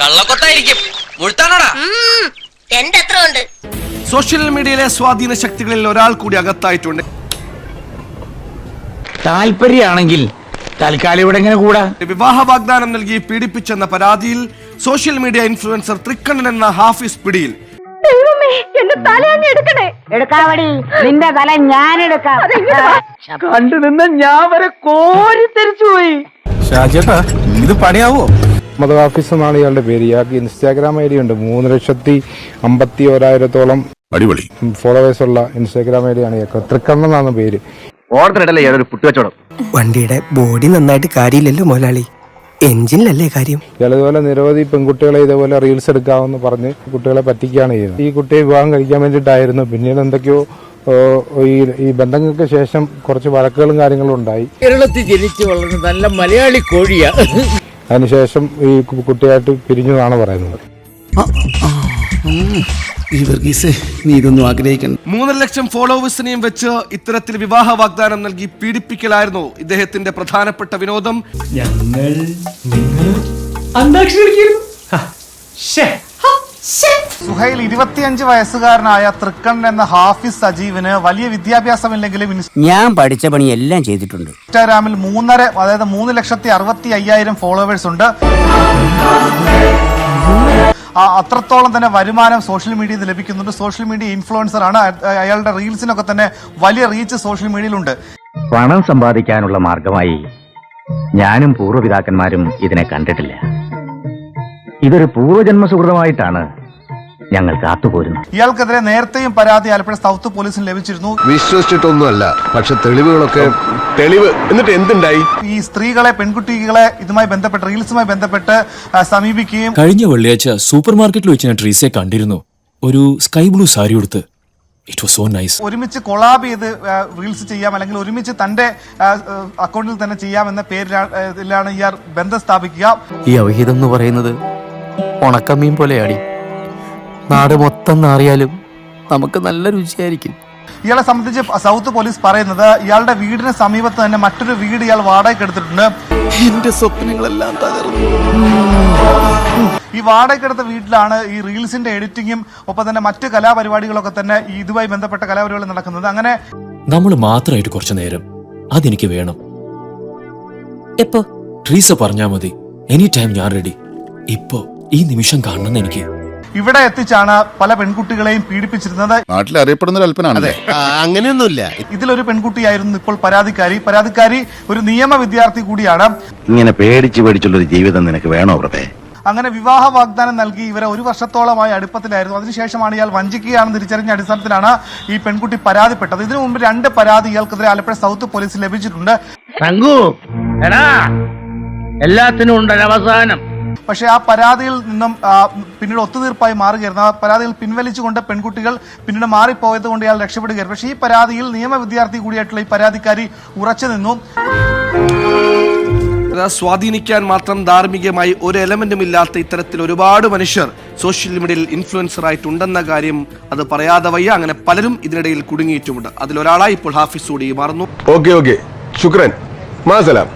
കള്ളക്കൊത്തായിരിക്കും. മുഴുത്താണോടാ? എന്റെ എത്ര ഉണ്ട്? സോഷ്യൽ മീഡിയയിലെ സ്വാധീന ശക്തികളിൽ ഒരാൾ കൂടി അകത്തായിട്ടുണ്ട്. താല്പര്യമാണെങ്കിൽ തൽക്കാലം ഇവിടെ എങ്ങനെ കൂടാ? വിവാഹ വാഗ്ദാനം നൽകി പീഡിപ്പിച്ചെന്ന പരാതിയിൽ സോഷ്യൽ മീഡിയ ഇൻഫ്ലുവൻസർ തൃക്കണ്ണൻ എന്ന ഹാഫിസ് പിടിയിൽ. നിന്റെ തല ഞാൻ എടുക്കാം. കണ്ടു നിന്ന് ഞാൻ വരെ കോരി തെരിച്ചു പോയി. ഷാജേട്ടാ, ഇത് പണിയാവോ? മുഹമ്മദ് ഹാഫിസ് എന്നാണ് ഇയാളുടെ പേര്. ഇയാൾക്ക് ഇൻസ്റ്റാഗ്രാം ഐ ഡി ഉണ്ട്. 3,51,000 അടിപൊളി ഫോളോവേഴ്സ് ഉള്ള ഇൻസ്റ്റാഗ്രാം ഐ ഡി ആണ് ഇയാൾക്ക്. തൃക്കണ്ണൻ എന്നാണ് പേര്. ഓർഡറിടല്ലേ ഇയാളൊരു പുട്ടുവച്ചോടം. വണ്ടിയുടെ ബോഡി നന്നായിട്ട് കാര്യമില്ലല്ലോ മുതലാളി, എഞ്ചിനിലല്ലേ കാര്യം. ഇയാൾ ഇതുപോലെ നിരവധി പെൺകുട്ടികളെ ഇതേപോലെ റീൽസ് എടുക്കാമെന്ന് പറഞ്ഞ് കുട്ടികളെ പറ്റിക്കുകയാണ് ചെയ്യുന്നത്. ഈ കുട്ടിയെ വിവാഹം കഴിക്കാൻ വേണ്ടിയിട്ടായിരുന്നു. പിന്നീട് എന്തൊക്കെയോ ഈ ബന്ധങ്ങൾക്ക് ശേഷം കുറച്ച് വഴക്കുകളും കാര്യങ്ങളും ഉണ്ടായി. കേരളത്തിൽ ജനിച്ചു വളർന്ന നല്ല മലയാളി കോഴിയാ. അതിനുശേഷം ഈ കുട്ടിയായിട്ട് പിരിഞ്ഞു എന്നാണ് പറയുന്നത്. നീ ഇതൊന്നും ആഗ്രഹിക്കണം. 3 ലക്ഷം ഫോളോവേഴ്സിനെയും വെച്ച് ഇത്തരത്തിൽ വിവാഹ വാഗ്ദാനം നൽകി പീഡിപ്പിക്കലായിരുന്നു ഇദ്ദേഹത്തിന്റെ പ്രധാനപ്പെട്ട വിനോദം. സുഹൈൽ 25 വയസ്സുകാരനായ തൃക്കണ്ണൻ എന്ന ഹാഫിസ് സജീവിന് വലിയ വിദ്യാഭ്യാസമില്ലെങ്കിലും ഞാൻ പഠിച്ച പണി എല്ലാം ചെയ്തിട്ടുണ്ട്. ഇൻസ്റ്റാഗ്രാമിൽ 3,65,000 ഫോളോവേഴ്സ് ഉണ്ട്. അത്രത്തോളം തന്നെ വരുമാനം സോഷ്യൽ മീഡിയയിൽ ലഭിക്കുന്നുണ്ട്. സോഷ്യൽ മീഡിയ ഇൻഫ്ലുവൻസർ ആണ്. അയാളുടെ റീൽസിനൊക്കെ തന്നെ വലിയ റീച്ച് സോഷ്യൽ മീഡിയയിലുണ്ട്. പണം സമ്പാദിക്കാനുള്ള മാർഗമായി ഞാനും പൂർവ്വപിതാക്കന്മാരും ഇതിനെ കണ്ടിട്ടില്ല. ഇതൊരു പൂർവ്വജന്മ സുഹൃതമായിട്ടാണ് ഞങ്ങൾ കാത്തുപോരുന്നത്. ഇയാൾക്കെതിരെ നേരത്തെയും പരാതി ആലപ്പുഴ സൗത്ത് പോലീസിന് ലഭിച്ചിരുന്നു. വിശ്വസിച്ചിട്ടൊന്നുമല്ല, പക്ഷെ തെളിവുകളൊക്കെ എന്നിട്ട് എന്തുണ്ടായി? ഈ സ്ത്രീകളെ, പെൺകുട്ടികളെ ഇതുമായി ബന്ധപ്പെട്ട് റീൽസുമായി ബന്ധപ്പെട്ട് സമീപിക്കുകയും കഴിഞ്ഞ വെള്ളിയാഴ്ച സൂപ്പർ മാർക്കറ്റിൽ വെച്ച് ഞാൻ ട്രീസെ കണ്ടിരുന്നു. ഒരു സ്കൈ ബ്ലൂ സാരി ഉടുത്ത്. It was so nice. ഒരുമിച്ച് കൊളാബ് ചെയ്ത് റീൽസ് ചെയ്യാം, അല്ലെങ്കിൽ ഒരുമിച്ച് തന്റെ അക്കൗണ്ടിൽ തന്നെ ചെയ്യാം എന്ന പേരിലാണ് ഇയാൾ ബന്ധം സ്ഥാപിക്കുക. ഈ അവഹിതം എന്ന് പറയുന്നത് ഉണക്കമീൻ പോലെയാടി. നാട് മൊത്തം നാറിയാലും നമുക്ക് നല്ല രുചിയായിരിക്കും. ഇയാളെ സംബന്ധിച്ച് സൗത്ത് പോലീസ് പറയുന്നത് ഇയാളുടെ വീടിന് സമീപത്ത് തന്നെ മറ്റൊരു വീട് ഇയാൾ വാടകയ്ക്ക് എടുത്തിട്ടുണ്ട്. എന്റെ സ്വപ്നങ്ങളെല്ലാം തകർന്നു. ഈ വാടകയ്ക്കെടുത്ത വീട്ടിലാണ് ഈ റീൽസിന്റെ എഡിറ്റിങ്ങും ഒപ്പം തന്നെ മറ്റ് കലാപരിപാടികളൊക്കെ തന്നെ ഇതുമായി ബന്ധപ്പെട്ട കലാപരിപാടികൾ നടക്കുന്നത്. അങ്ങനെ നമ്മൾ മാത്രമായിട്ട് കുറച്ചു നേരം അതെനിക്ക് വേണം. എപ്പോ ട്രീസ പറഞ്ഞാ മതി, എനി ടൈം ഞാൻ റെഡി. ഇപ്പോ ഈ നിമിഷം കാണണം എനിക്ക്. ഇവിടെ എത്തിച്ചാണ് പല പെൺകുട്ടികളെയും പീഡിപ്പിച്ചിരുന്നത്. നാട്ടിൽ അറിയപ്പെടുന്ന അല്പനാണ്. അങ്ങനെയൊന്നുമില്ല. ഇതിലൊരു പെൺകുട്ടിയായിരുന്നു ഇപ്പോൾ പരാതിക്കാരി ഒരു നിയമ വിദ്യാർത്ഥി കൂടിയാണ്. ഇങ്ങനെ പേടിച്ചുള്ളൊരു ജീവിതം നിനക്ക് വേണോ പ്രഭേ? അങ്ങനെ വിവാഹ വാഗ്ദാനം നൽകി ഇവരെ 1 വർഷത്തോളമായി അടുപ്പത്തിലായിരുന്നു. അതിനുശേഷമാണ് ഇയാൾ വഞ്ചിക്കുകയാണെന്ന് തിരിച്ചറിഞ്ഞ അടിസ്ഥാനത്തിലാണ് ഈ പെൺകുട്ടി പരാതിപ്പെട്ടത്. ഇതിനു മുമ്പ് 2 പരാതി ഇയാൾക്കെതിരെ ആലപ്പുഴ സൗത്ത് പോലീസ് ലഭിച്ചിട്ടുണ്ട്. എല്ലാത്തിനും ഉണ്ടൊരവസാനം. പക്ഷെ ആ പരാതിയിൽ നിന്നും പിന്നീട് ഒത്തുതീർപ്പായി മാറുകയായിരുന്നു. ആ പരാതികൾ പിൻവലിച്ചുകൊണ്ട് പെൺകുട്ടികൾ പിന്നീട് മാറിപ്പോയത് കൊണ്ട് ഇയാൾ രക്ഷപ്പെടുകയായിരുന്നു. പക്ഷേ ഈ പരാതിയിൽ നിയമ വിദ്യാർത്ഥി കൂടിയായിട്ടുള്ള ഈ പരാതിക്കാരി ഉറച്ചു നിന്നു. സ്വാധീനിക്കാൻ മാത്രം ധാർമ്മികമായി ഒരു എലമെന്റും ഇല്ലാത്ത ഇത്തരത്തിൽ ഒരുപാട് മനുഷ്യർ സോഷ്യൽ മീഡിയയിൽ ഇൻഫ്ലുവൻസർ ആയിട്ടുണ്ടെന്ന കാര്യം അത് പറയാതെ വയ്യ. അങ്ങനെ പലരും ഇതിനിടയിൽ കുടുങ്ങിയിട്ടുമുണ്ട്. അതിലൊരാളായി ഇപ്പോൾ ഹാഫിസ് കൂടി മാറുന്നു. ഓക്കെ ശുക്രൻ, മാസലാം.